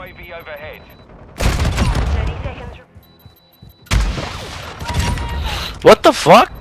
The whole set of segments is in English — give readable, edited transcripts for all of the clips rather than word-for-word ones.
UAV overhead. 30 seconds. What the fuck?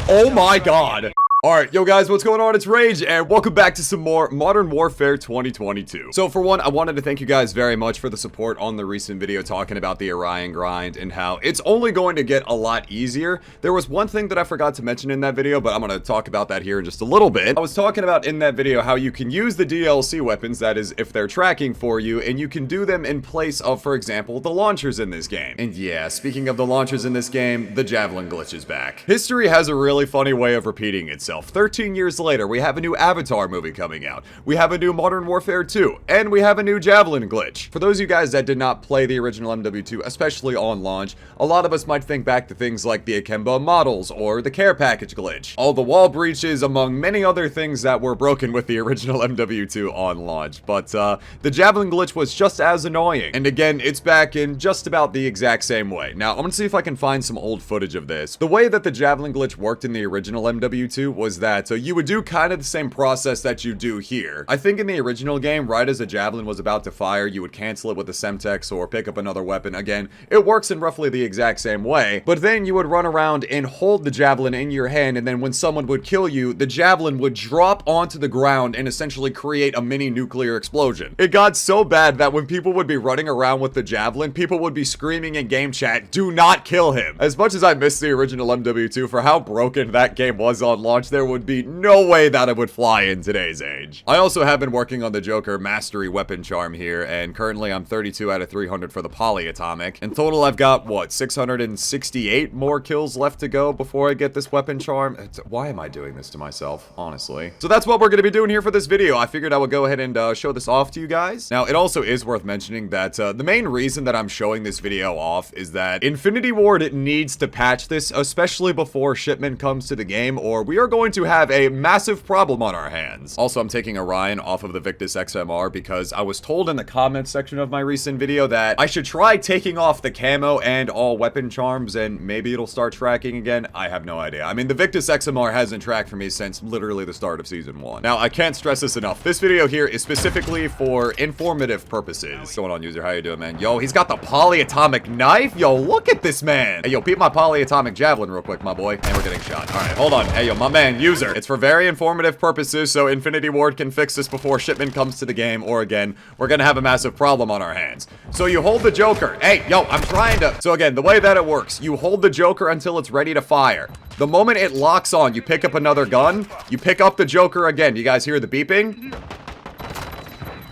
Oh my god. Alright, yo guys, what's going on? It's Rage, and welcome back to some more Modern Warfare 2022. So for one, I wanted to thank you guys very much for the support on the recent video talking about the Orion grind and how it's only going to get a lot easier. There was one thing that I forgot to mention in that video, but I'm going to talk about that here in just a little bit. I was talking about in that video how you can use the DLC weapons, that is, if they're tracking for you, and you can do them in place of, for example, the launchers in this game. And yeah, speaking of the launchers in this game, the Javelin Glitch is back. History has a really funny way of repeating itself. 13 years later, we have a new Avatar movie coming out. We have a new Modern Warfare 2, and we have a new Javelin Glitch. For those of you guys that did not play the original MW2, especially on launch, a lot of us might think back to things like the Akimbo models or the care package glitch. All the wall breaches, among many other things that were broken with the original MW2 on launch. But the Javelin Glitch was just as annoying. And again, it's back in just about the exact same way. Now, I'm gonna see if I can find some old footage of this. The way that the Javelin Glitch worked in the original MW2 was that, so you would do kind of the same process that you do here. I think in the original game, right as a Javelin was about to fire, you would cancel it with a Semtex or pick up another weapon. Again, it works in roughly the exact same way, but then you would run around and hold the Javelin in your hand, and then when someone would kill you, the Javelin would drop onto the ground and essentially create a mini nuclear explosion. It got so bad that when people would be running around with the Javelin, people would be screaming in game chat, "Do not kill him!" As much as I miss the original MW2 for how broken that game was on launch, there would be no way that it would fly in today's age. I also have been working on the Joker Mastery Weapon Charm here, and currently I'm 32 out of 300 for the Polyatomic. In total, I've got, what, 668 more kills left to go before I get this Weapon Charm? Why am I doing this to myself, honestly? So that's what we're going to be doing here for this video. I figured I would go ahead and show this off to you guys. Now, it also is worth mentioning that the main reason that I'm showing this video off is that Infinity Ward needs to patch this, especially before shipment comes to the game, or we are going to have a massive problem on our hands. Also, I'm taking Orion off of the Victus XMR because I was told in the comments section of my recent video that I should try taking off the camo and all weapon charms and maybe it'll start tracking again. I have no idea. I mean, the Victus XMR hasn't tracked for me since literally the start of Season 1. Now, I can't stress this enough. This video here is specifically for informative purposes. What's going on, user? How you doing, man? Yo, he's got the polyatomic knife? Yo, look at this man. Hey, yo, beat my polyatomic javelin real quick, my boy. And we're getting shot. All right, hold on. Hey, yo, my man, user. It's for very informative purposes, so Infinity Ward can fix this before shipment comes to the game, or again, we're gonna have a massive problem on our hands. So you hold the Joker. Hey, yo, I'm trying to... So again, the way that it works, you hold the Joker until it's ready to fire. The moment it locks on, you pick up another gun, you pick up the Joker again. You guys hear the beeping?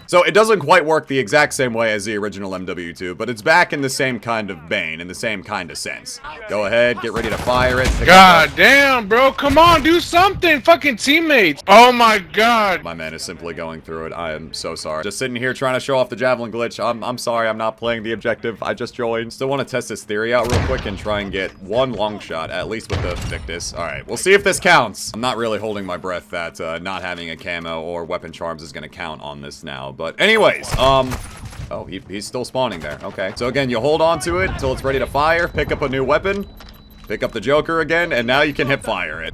So it doesn't quite work the exact same way as the original MW2, but it's back in the same kind of vein, in the same kind of sense. Go ahead, get ready to fire it. God damn, bro, come on, do something, fucking teammates. Oh my god. My man is simply going through it. I am so sorry. Just sitting here trying to show off the Javelin Glitch. I'm sorry, I'm not playing the objective. I just joined. Still want to test this theory out real quick and try and get one long shot, at least with the Victus. All right, we'll see if this counts. I'm not really holding my breath that not having a camo or weapon charms is going to count on this now, but anyways, oh, he's still spawning there. Okay. So again, you hold on to it until it's ready to fire, pick up a new weapon, pick up the Joker again, and now you can hip fire it.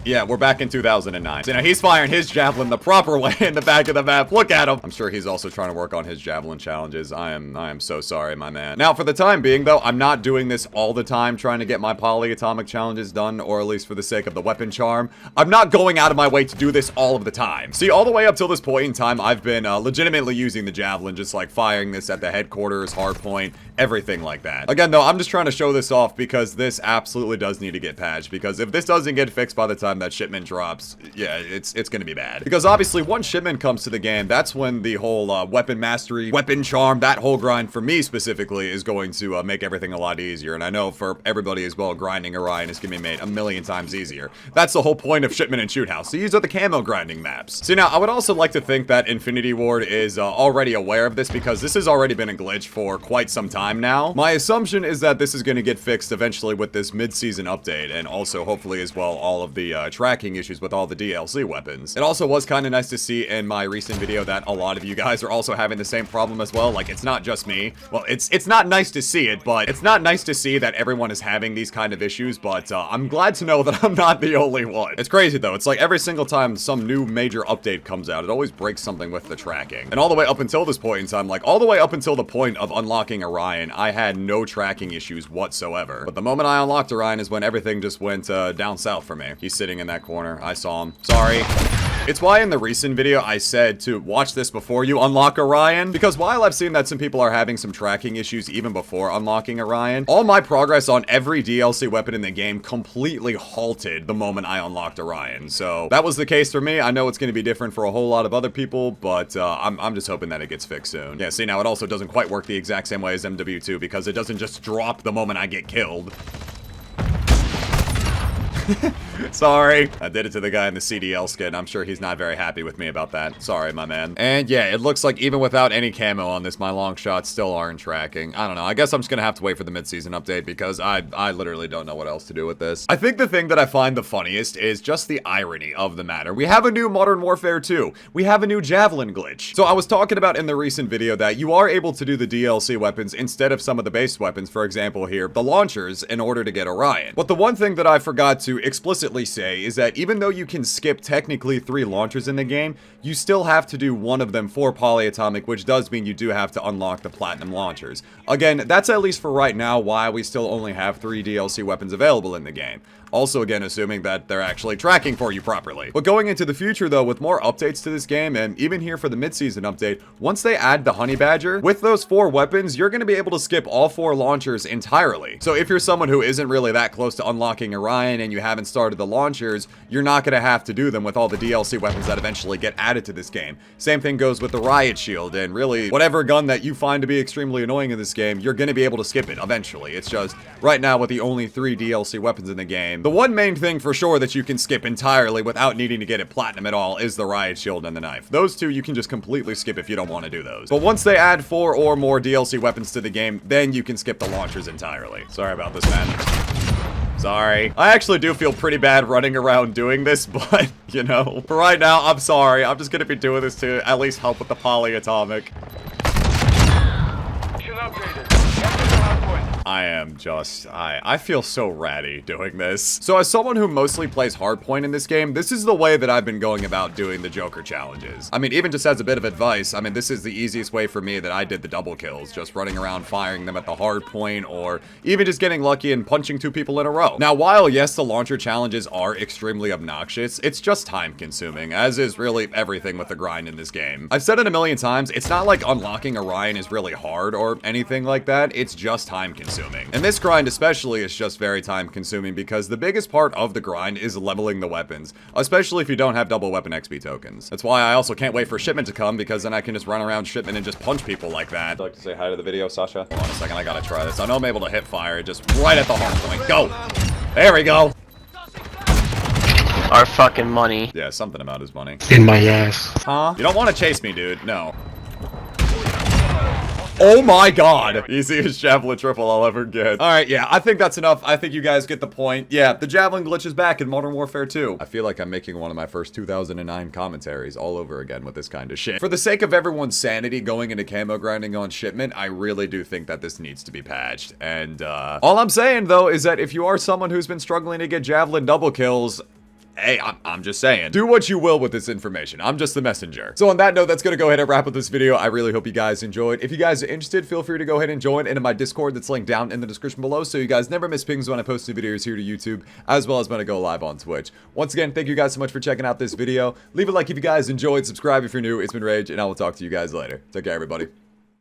Yeah, we're back in 2009. So now he's firing his Javelin the proper way in the back of the map. Look at him. I'm sure he's also trying to work on his Javelin challenges. I am so sorry, my man. Now, for the time being, though, I'm not doing this all the time trying to get my polyatomic challenges done, or at least for the sake of the weapon charm. I'm not going out of my way to do this all of the time. See, all the way up till this point in time, I've been legitimately using the Javelin, just like firing this at the headquarters, hardpoint, everything like that. Again, though, I'm just trying to show this off because this absolutely does need to get patched, because if this doesn't get fixed by the time that shipment drops, yeah, it's gonna be bad. Because obviously, once shipment comes to the game, that's when the whole weapon mastery, weapon charm, that whole grind for me specifically is going to make everything a lot easier. And I know for everybody as well, grinding Orion is gonna be made a million times easier. That's the whole point of shipment and shoot house. These are the camo grinding maps. See, now I would also like to think that Infinity Ward is already aware of this, because this has already been a glitch for quite some time now. My assumption is that this is going to get fixed eventually with this mid-season update, and also hopefully as well all of the tracking issues with all the DLC weapons. It also was kind of nice to see in my recent video that a lot of you guys are also having the same problem as well. Like, it's not just me. Well, it's not nice to see it, but it's not nice to see that everyone is having these kind of issues, but I'm glad to know that I'm not the only one. It's crazy though. It's like every single time some new major update comes out, it always breaks something with the tracking. And all the way up until this point in time, like all the way up until the point of unlocking Orion, I had no tracking issues whatsoever. But the moment I unlocked Orion is when everything just went down south for me. He's sitting in that corner. I saw him. Sorry. It's why in the recent video I said to watch this before you unlock Orion, because while I've seen that some people are having some tracking issues even before unlocking Orion, all my progress on every DLC weapon in the game completely halted the moment I unlocked Orion. So that was the case for me. I know it's going to be different for a whole lot of other people, but I'm just hoping that it gets fixed soon. Yeah, see, now it also doesn't quite work the exact same way as MWII because it doesn't just drop the moment I get killed. Sorry. I did it to the guy in the CDL skin. I'm sure he's not very happy with me about that. Sorry, my man. And yeah, it looks like even without any camo on this, my long shots still aren't tracking. I don't know. I guess I'm just gonna have to wait for the mid-season update because I literally don't know what else to do with this. I think the thing that I find the funniest is just the irony of the matter. We have a new Modern Warfare 2. We have a new Javelin Glitch. So I was talking about in the recent video that you are able to do the DLC weapons instead of some of the base weapons, for example here, the launchers, in order to get Orion. But the one thing that I forgot to explicitly say is that even though you can skip technically 3 launchers in the game, you still have to do one of them for polyatomic, which does mean you do have to unlock the platinum launchers. Again, that's at least for right now why we still only have 3 DLC weapons available in the game. Also, again, assuming that they're actually tracking for you properly. But going into the future, though, with more updates to this game, and even here for the mid-season update, once they add the Honey Badger, with those 4 weapons, you're going to be able to skip all 4 launchers entirely. So if you're someone who isn't really that close to unlocking Orion and you haven't started the launchers, you're not going to have to do them with all the DLC weapons that eventually get added to this game. Same thing goes with the Riot Shield, and really, whatever gun that you find to be extremely annoying in this game, you're going to be able to skip it eventually. It's just, right now, with the only 3 DLC weapons in the game, the one main thing for sure that you can skip entirely without needing to get it platinum at all is the Riot Shield and the knife. Those 2 you can just completely skip if you don't want to do those. But once they add 4 or more DLC weapons to the game, then you can skip the launchers entirely. Sorry about this, man. Sorry. I actually do feel pretty bad running around doing this, but, you know, for right now, I'm sorry. I'm just gonna be doing this to at least help with the polyatomic. I am just, I feel so ratty doing this. So as someone who mostly plays hardpoint in this game, this is the way that I've been going about doing the Joker challenges. I mean, even just as a bit of advice, I mean, this is the easiest way for me that I did the double kills, just running around firing them at the hardpoint, or even just getting lucky and punching 2 people in a row. Now, while yes, the launcher challenges are extremely obnoxious, it's just time consuming, as is really everything with the grind in this game. I've said it a million times, it's not like unlocking Orion is really hard or anything like that, it's just time consuming. And this grind especially is just very time consuming because the biggest part of the grind is leveling the weapons, especially if you don't have double weapon XP tokens. That's why I also can't wait for shipment to come, because then I can just run around shipment and just punch people like that. I'd like to say hi to the video, Sasha. Hold on a second, I gotta try this. I know I'm able to hip fire just right at the hard point. Go! There we go! Our fucking money. Yeah, something about his money. In my ass. Huh? You don't want to chase me, dude. No. Oh my god! Easiest Javelin triple I'll ever get. Alright, yeah, I think that's enough. I think you guys get the point. Yeah, the Javelin Glitch is back in Modern Warfare 2. I feel like I'm making one of my first 2009 commentaries all over again with this kind of shit. For the sake of everyone's sanity going into camo grinding on shipment, I really do think that this needs to be patched. And, all I'm saying, though, is that if you are someone who's been struggling to get Javelin double kills, hey, I'm just saying, do what you will with this information. I'm just the messenger. So on that note, that's gonna go ahead and wrap up this video. I really hope you guys enjoyed. If you guys are interested, feel free to go ahead and join into my Discord that's linked down in the description below, so you guys never miss pings when I post new videos here to YouTube, as well as when I go live on Twitch. Once again, thank you guys so much for checking out this video. Leave a like if you guys enjoyed, subscribe if you're new. It's been Rage, and I will talk to you guys later. Take care, everybody.